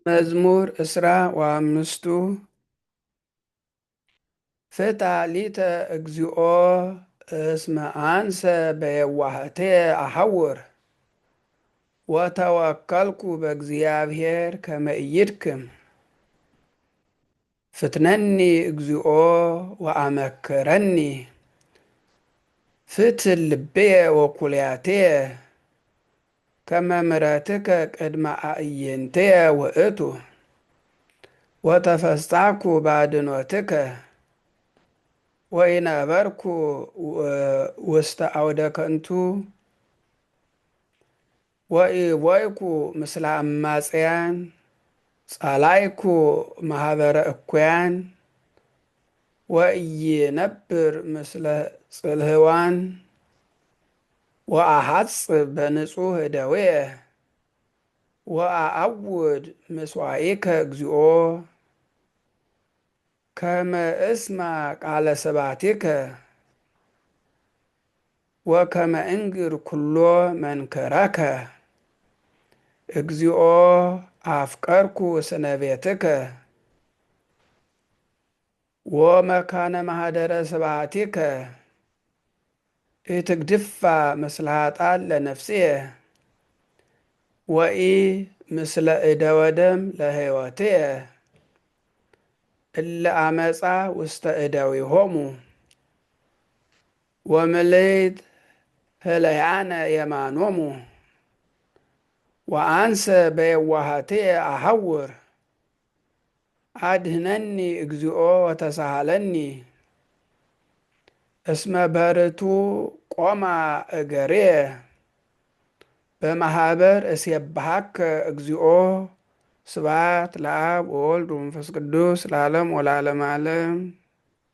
መዝሙር እስራ ወአምስቱ ፍታ ሊተ እግዚኦ እስመ አንሰ በየዋህቴ አሐውር ወተወከልኩ በእግዚአብሔር ከመ ኢይድክም። ፍትነኒ እግዚኦ ወአመክረኒ ፍትሕ ልብየ ወኩልያትየ ከመ ምሕረትከ ቅድመ አዕይንትየ ውእቱ ወተፈስሐኩ በአድኅኖትከ ወኢነበርኩ ውስተ አውደ ከንቱ ወኢቦይኩ ምስለ አማጽያን ጸላይኩ ማኅበረ እኩያን ወኢይነብር ምስለ ጽልህዋን ወአሐጽብ በንጹሕ እደውየ ወአዐውድ ምሥዋዕከ እግዚኦ ከመ እስማዕ ቃለ ስብሐቲከ ወከመ እንግር ኩሎ መንከረከ። እግዚኦ አፍቀርኩ ስነ ቤትከ ወመካነ ማኅደረ ስብሐቲከ ኢትግድፋ ምስለ ኃጥኣን ለነፍስየ ወኢ ምስለ እደ ወደም ለሕይወትየ እለ አመፃ ውስተ እደዊሆሙ ወምልዕት ህለያነ የማኖሙ ወአንሰ በየዋህትየ አሐውር አድኅነኒ እግዚኦ ወተሳሃለኒ እስመ በርቱዕ ቆማ እገርየ በማኅበር እሴብሐከ እግዚኦ። ስብሐት ለአብ ወወልድ ወመንፈስ ቅዱስ ለዓለም ወለዓለመ ዓለም።